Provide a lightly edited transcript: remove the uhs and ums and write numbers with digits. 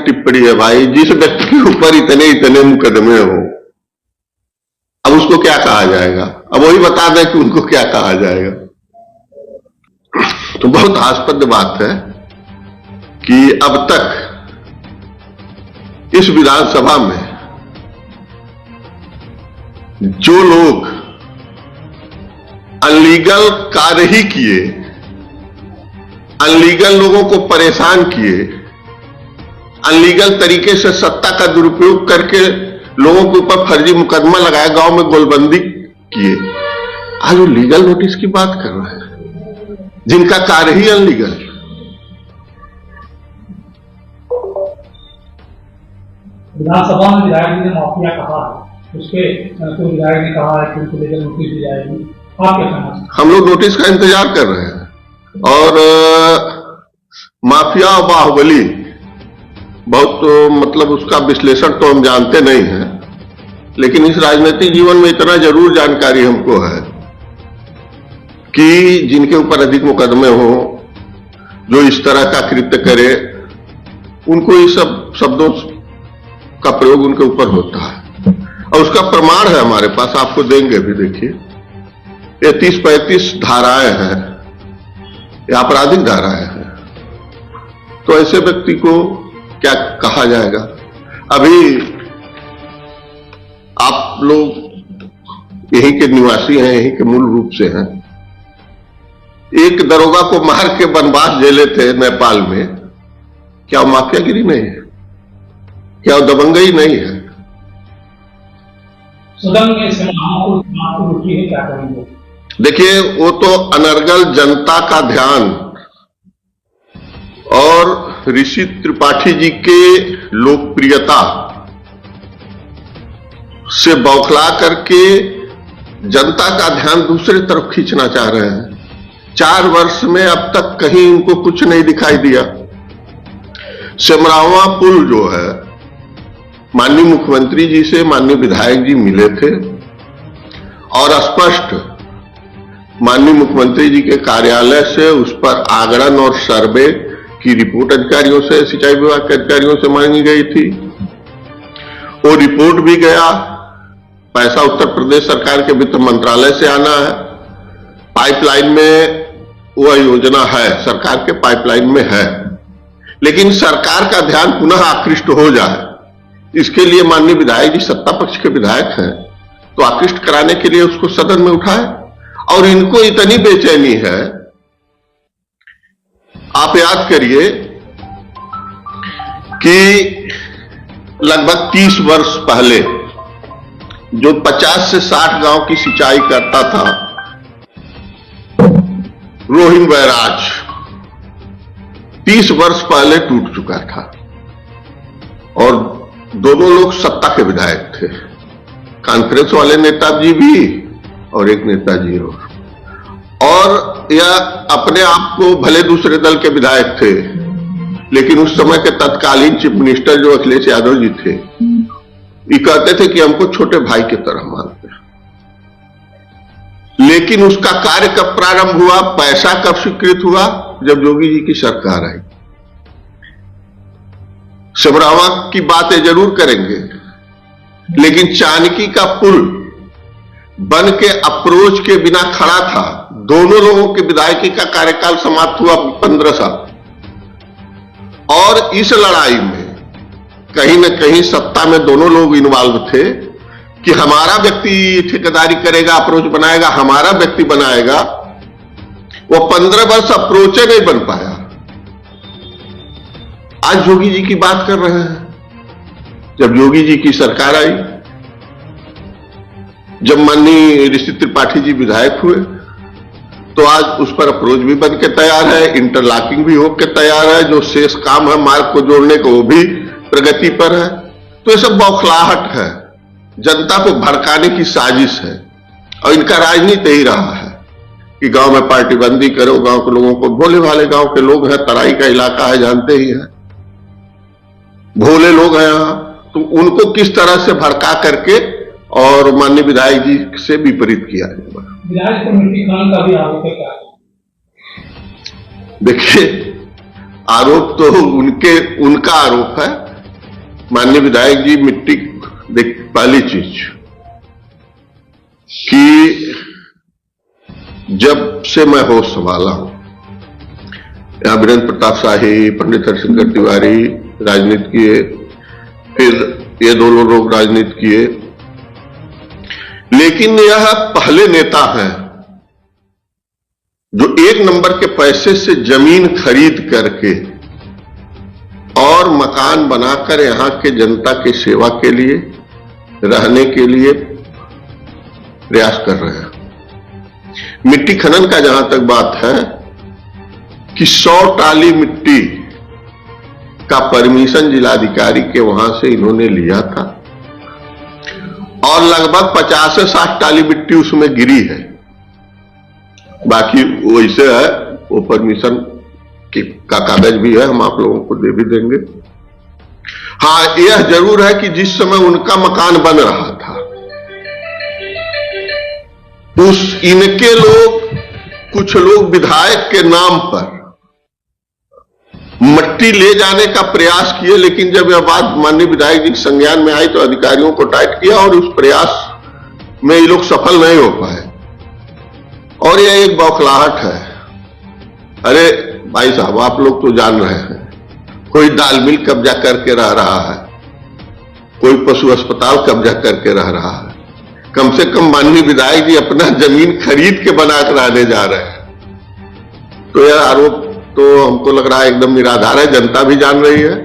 टिप्पणी है भाई, जिस व्यक्ति के ऊपर इतने मुकदमे हो, अब उसको क्या कहा जाएगा? अब वही बता दें कि उनको क्या कहा जाएगा। तो बहुत हास्यास्पद बात है कि अब तक इस विधानसभा में जो लोग अनलीगल कार्य ही किए, अनलीगल लोगों को परेशान किए, अनलीगल तरीके से सत्ता का दुरुपयोग करके लोगों के ऊपर फर्जी मुकदमा लगाया, गांव में गोलबंदी किए, आज वो लीगल नोटिस की बात कर रहे हैं, जिनका कार्य ही अनलीगल। विधानसभा में विधायक जी ने माफिया कहा है, उसके तो विधायक ने कहा है कि उनको लीगल नोटिस दी जाएगी, आप क्या कहना चाहते हैं? हम लोग नोटिस का इंतजार कर रहे हैं, और माफिया और बाहुबली बहुत मतलब उसका विश्लेषण तो हम जानते नहीं हैं, लेकिन इस राजनीतिक जीवन में इतना जरूर जानकारी हमको है कि जिनके ऊपर अधिक मुकदमे हो, जो इस तरह का कृत्य करे, उनको ये सब शब्दों का प्रयोग उनके ऊपर होता है, और उसका प्रमाण है हमारे पास, आपको देंगे भी। देखिए, ये 30-35 धाराएं हैं, ये आपराधिक धाराएं हैं, तो ऐसे व्यक्ति को क्या कहा जाएगा? अभी आप लोग यहीं के निवासी हैं, यहीं के मूल रूप से हैं, एक दरोगा को मार के बनवास जेले थे नेपाल में, क्या वो माफियागिरी नहीं है? क्या वो दबंगई नहीं है? सदन में को रुचि है, क्या करेंगे? देखिए, वो तो अनर्गल जनता का ध्यान और ऋषि त्रिपाठी जी के लोकप्रियता से बौखला करके जनता का ध्यान दूसरी तरफ खींचना चाह रहे हैं। 4 वर्ष में अब तक कहीं उनको कुछ नहीं दिखाई दिया। सिमरावा पुल जो है, माननीय मुख्यमंत्री जी से माननीय विधायक जी मिले थे और स्पष्ट माननीय मुख्यमंत्री जी के कार्यालय से उस पर आगड़न और सर्वे की रिपोर्ट अधिकारियों से, सिंचाई विभाग के अधिकारियों से मांगी गई थी। वो रिपोर्ट भी गया, पैसा उत्तर प्रदेश सरकार के वित्त मंत्रालय से आना है, पाइपलाइन में वह योजना है, सरकार के पाइपलाइन में है, लेकिन सरकार का ध्यान पुनः आकृष्ट हो जाए, इसके लिए माननीय विधायक जी सत्ता पक्ष के विधायक हैं, तो आकृष्ट कराने के लिए उसको सदन में उठाए। और इनको इतनी बेचैनी है, आप याद करिए कि लगभग 30 वर्ष पहले जो 50 से 60 गांव की सिंचाई करता था रोहिन बैराज, 30 वर्ष पहले टूट चुका था, और दोनों लोग सत्ता के विधायक थे, कांग्रेस वाले नेताजी भी और एक नेताजी और यह अपने आप को भले दूसरे दल के विधायक थे, लेकिन उस समय के तत्कालीन चीफ मिनिस्टर जो अखिलेश यादव जी थे, ये कहते थे कि हमको छोटे भाई की तरह मानते हैं। लेकिन उसका कार्य कब प्रारंभ हुआ, पैसा कब स्वीकृत हुआ? जब योगी जी की सरकार आई। सिमरावा की बातें जरूर करेंगे, लेकिन चाणक्य का पुल बन के अप्रोच के बिना खड़ा था। दोनों लोगों के विधायकी का कार्यकाल समाप्त हुआ 15 साल, और इस लड़ाई में कहीं न कहीं सत्ता में दोनों लोग इन्वॉल्व थे कि हमारा व्यक्ति ठेकेदारी करेगा, अप्रोच बनाएगा, हमारा व्यक्ति बनाएगा। वो 15 वर्ष अप्रोच नहीं बन पाया। आज योगी जी की बात कर रहे हैं। जब योगी जी की सरकार आई, जब माननीय ऋषि त्रिपाठी जी विधायक हुए, तो आज उस पर अप्रोच भी बन के तैयार है, इंटरलॉकिंग भी होकर तैयार है, जो शेष काम है मार्ग को जोड़ने को वो भी प्रगति पर है। तो ये सब बौखलाहट है, जनता को भड़काने की साजिश है, और इनका राजनीति यही रहा है कि गांव में पार्टी बंदी करो, गांव के लोगों को, भोले भाले गांव के लोग हैं, तराई का इलाका है, जानते ही हैं, भोले लोग हैं यहां, तो उनको किस तरह से भड़का करके और माननीय विधायक जी से विपरीत किया जाएगा। विधायक को मिट्टी खान का भी आरोप है क्या? देखिए, आरोप तो उनका आरोप है, माननीय विधायक जी, मिट्टी देख, पहली चीज कि जब से मैं होश संभाला हूं, यहां वीरेंद्र प्रताप शाही, पंडित हरिशंकर तिवारी राजनीति किए, फिर ये दोनों लोग राजनीति किए, लेकिन यह पहले नेता हैं जो एक नंबर के पैसे से जमीन खरीद करके और मकान बनाकर यहां के जनता की सेवा के लिए, रहने के लिए प्रयास कर रहे हैं। मिट्टी खनन का जहां तक बात है कि 100 टाली मिट्टी का परमिशन जिलाधिकारी के वहां से इन्होंने लिया था और लगभग 50 से 60 टाली मिट्टी उसमें गिरी है। बाकी वैसे है, वो परमिशन का कागज भी है, हम आप लोगों को दे भी देंगे। हाँ, यह जरूर है कि जिस समय उनका मकान बन रहा था, इनके लोग, कुछ लोग विधायक के नाम पर मट्टी ले जाने का प्रयास किए, लेकिन जब यह बात माननीय विधायक जी के संज्ञान में आई तो अधिकारियों को टाइट किया और उस प्रयास में ये लोग सफल नहीं हो पाए। और यह एक बौखलाहट है। अरे भाई साहब, आप लोग तो जान रहे हैं, कोई दाल मिल कब्जा करके रह रहा है, कोई पशु अस्पताल कब्जा करके रह रहा है, कम से कम माननीय विधायक जी अपना जमीन खरीद के बनाकर आने जा रहे हैं। तो यह आरोप तो हमको लग रहा है एकदम निराधार है, जनता भी जान रही है।